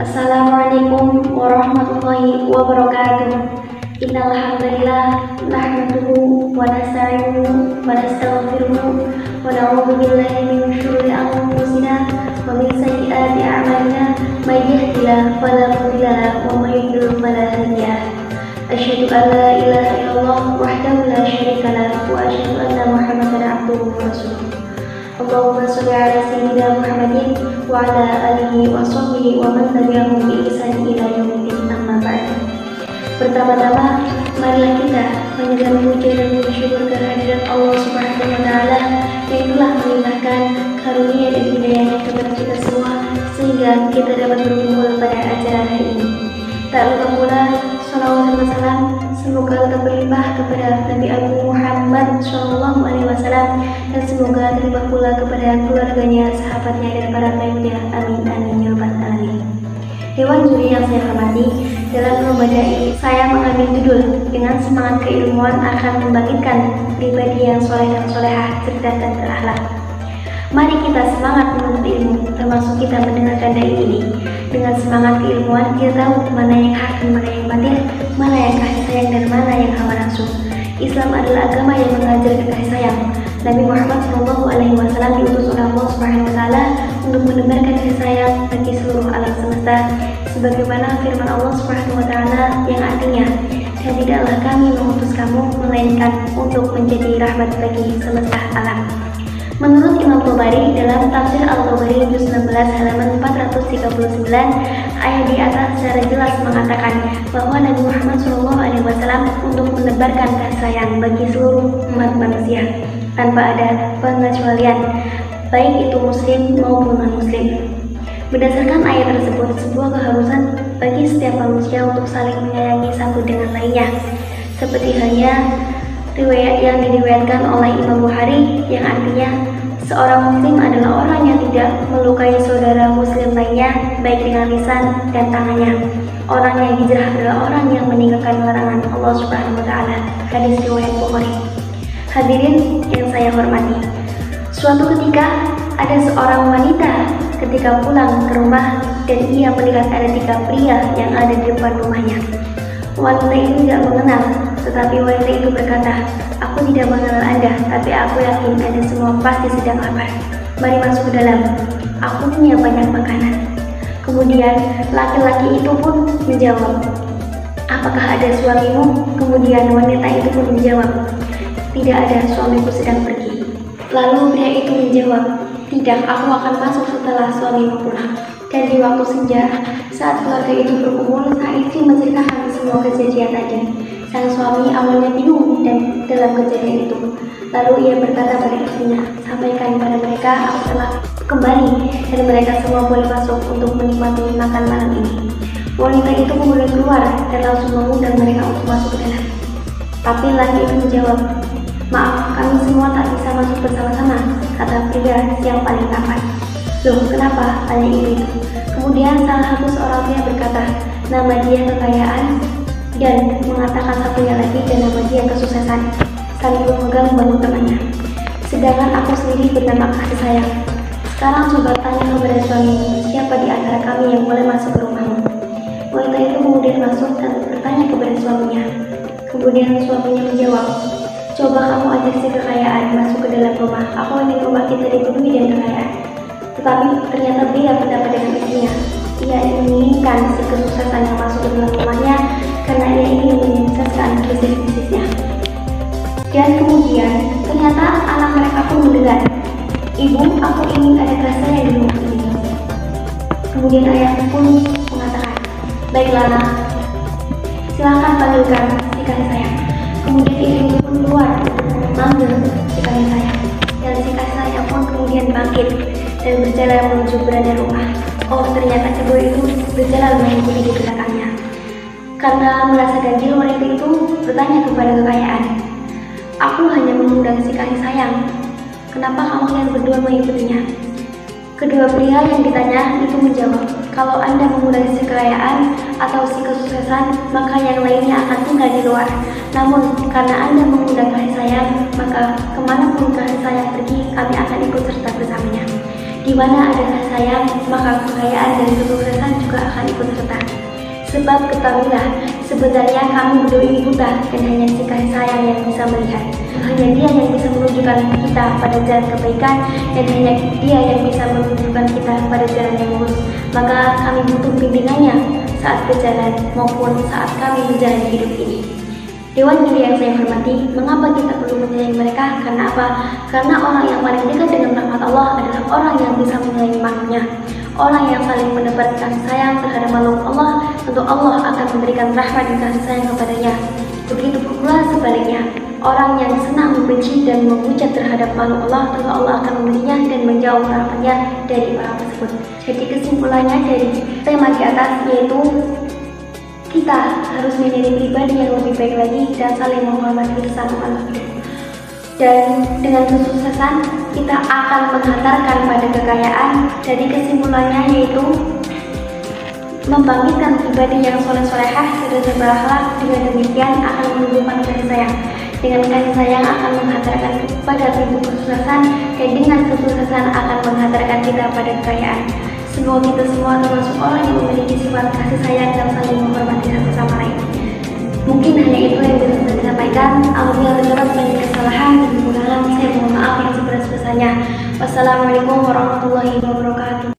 Assalamualaikum warahmatullahi wabarakatuh. Innal hamdalillah nahmaduhu wa nasta'inuhu wa nastaghfiruhu wa na'udzu billahi min syururi anfusina wa min sayyiati a'malina may yahdihillahu fala mudilla lahu wa may yudlil fala hadiya lahu. Asyhadu an la ilaha illallah wahdahu la syarika lahu wa asyhadu anna Muhammadan abduhu wa rasuluh. Allahumma sholli ala sayyidina Muhammadin wa ala alihi wa sahbihi wa man tabi'ahum bi ihsan ila yaumil amma ba'd. Pertama-tama, marilah kita menyatakan puji dan bersyukur kehadirat Allah Subhanahu wa taala yang telah melimpahkan karunia dan hidayahnya kepada kita semua sehingga kita dapat berkumpul pada acara hari ini. Tak lupa pula salawat dan salam semoga tetap berlimpah kepada Nabi Agung Muhammad SAW dan semoga terlimpah pula kepada keluarganya, sahabatnya dan para pengikutnya. Amin amin ya rabbal alamin. Dewan juri yang saya hormati, dalam lomba ini saya mengambil judul dengan semangat keilmuan akan membangkitkan pribadi yang soleh dan solehah, cerdas dan berakhlak. Mari kita semangat menuntut ilmu, termasuk kita mendengarkan dai ini. Dengan semangat keilmuan, kita tahu mana yang hak dan mana yang batil, mana yang kasih sayang dan mana yang hawa nafsu. Islam adalah agama yang mengajarkan kasih sayang. Nabi Muhammad SAW diutus oleh Allah Subhanahu wa taala untuk menebarkan kasih sayang bagi seluruh alam semesta, sebagaimana firman Allah Subhanahu wa taala yang artinya, "Dan tidaklah kami mengutus kamu melainkan untuk menjadi rahmat bagi semesta alam." Menurut Imam Tabari dalam tafsir Al-Tabari juz 16 halaman 439, ayat di atas secara jelas mengatakan bahwa Nabi Muhammad SAW untuk menebarkan kasih sayang bagi seluruh umat manusia tanpa ada pengecualian, baik itu muslim maupun non-muslim. Berdasarkan ayat tersebut, sebuah keharusan bagi setiap manusia untuk saling menyayangi satu dengan lainnya, seperti halnya riwayat yang diriwayatkan oleh Imam Bukhari yang artinya seorang muslim adalah orang yang tidak melukai saudara muslim lainnya baik dengan lisan dan tangannya. Orang yang hijrah adalah orang yang meninggalkan larangan Allah Subhanahu wa taala. Hadis riwayat Bukhari. Hadirin yang saya hormati, suatu ketika ada seorang wanita ketika pulang ke rumah dan ia melihat ada 3 pria yang ada di depan rumahnya. Wanita itu tidak mengenal, tetapi wanita itu berkata, "Aku tidak mengenal Anda, tapi aku yakin Anda semua pasti sedang lapar. Mari masuk ke dalam, aku punya banyak makanan." Kemudian laki-laki itu pun menjawab, "Apakah ada suamimu?" Kemudian wanita itu pun menjawab, "Tidak ada, suamiku sedang pergi." Lalu pria itu menjawab, "Tidak, aku akan masuk setelah suamimu pulang." Dan di waktu senja, saat keluarga itu berkumpul, sang istri menceritakan semua kejadian tadi. Sang suami awalnya bingung dan dalam kejadian itu. Lalu ia berkata pada istrinya, "Sampaikan pada mereka aku telah kembali dan mereka semua boleh masuk untuk menikmati makan malam ini." Wanita itu kemudian keluar dan langsung mengundang mereka untuk masuk ke dalam. Tapi laki itu menjawab, "Maaf, kami semua tak bisa masuk bersama-sama," kata pria yang paling tampan. "Loh, kenapa?" tanya ibu itu. Kemudian salah satu seorang pria berkata, "Nama dia kekayaan," dan mengatakan satunya lagi dan nama dia kesuksesan, sambil memegang batu temannya. "Sedangkan aku sendiri bernama kasih sayang. Sekarang coba tanya kepada suamimu, siapa di antara kami yang boleh masuk ke rumahmu?" Wanita itu kemudian masuk dan bertanya kepada suaminya. Kemudian suaminya menjawab, "Coba kamu ajak si kekayaan masuk ke dalam rumah. Aku ingin rumah kita dipenuhi dan kekayaan." Tetapi ternyata beda pendapat dengan istrinya. Ia menginginkan si kesuksesan yang masuk ke dalam rumahnya karena ia ingin menyukseskan bisnisnya. Dan kemudian ternyata anak mereka pun mendengar, "Ibu, aku ingin ada kasih sayang di rumah ini." Kemudian ayahnya pun mengatakan, "Baiklah nak, silakan panggilkan si kasih sayang." Kemudian ibu pun keluar mengambil si kasih sayang, dan si kasih sayang pun kemudian bangkit dan berjalan menuju beranda rumah. Oh, ternyata si boy itu berjalan mengikuti di belakangnya. Karena merasa ganjil, wanita itu bertanya kepada kekayaan, "Aku hanya mengundang si kasih sayang. Kenapa kamu yang berdua mengikutinya?" Kedua pria yang ditanya itu menjawab, "Kalau Anda mengundang si kekayaan atau si kesuksesan, maka yang lainnya akan tinggal di luar. Namun, karena Anda mengundang kasih sayang, maka kemanapun kasih sayang pergi, kami akan ikut serta bersamanya." Di mana ada kasih sayang, maka kekayaan dan kesuksesan juga akan ikut serta. Sebab ketahuilah, sebenarnya kami berdua ini buta dan hanya si kasih sayang yang bisa melihat. Hanya Dia yang bisa menunjukkan kita pada jalan kebaikan dan hanya Dia yang bisa menunjukkan kita pada jalan yang lurus. Maka kami butuh bimbingannya saat berjalan maupun saat kami menjalani hidup ini. Dewan Juri yang saya hormati, mengapa kita perlu menyayangi mereka? Karena apa? Karena orang yang paling dekat dengan rahmat Allah adalah orang yang bisa menyayangi makhluknya. Orang yang saling menebar kasih sayang terhadap makhluk Allah, tentu Allah akan memberikan rahmat dan kasih sayang kepadanya. Begitu pula sebaliknya, orang yang senang membenci dan menghujat terhadap makhluk Allah, tentu Allah akan memberinya dan menjauh rahmatnya dari orang tersebut. Jadi kesimpulannya dari tema di atas yaitu kita harus menjadi pribadi yang lebih baik lagi dan saling menghormati sesama manusia. Dan dengan kesuksesan kita akan menghantarkan pada kekayaan. Jadi kesimpulannya yaitu membangkitkan pribadi yang soleh-solehah dan berakhlak. Dengan demikian akan menumbuhkan kasih sayang. Dengan kasih sayang akan menghantarkan kepada pintu kesuksesan, dan dengan kesuksesan akan menghantarkan kita pada kekayaan. Semoga kita semua termasuk orang yang memiliki sifat kasih sayang dan saling menghormati satu sama lain. Mungkin hanya itu yang bisa saya sampaikan. Apabila terdapat banyak kesalahan dan kekurangan, saya mohon maaf yang sebenar-benarnya. Wassalamualaikum warahmatullahi wabarakatuh.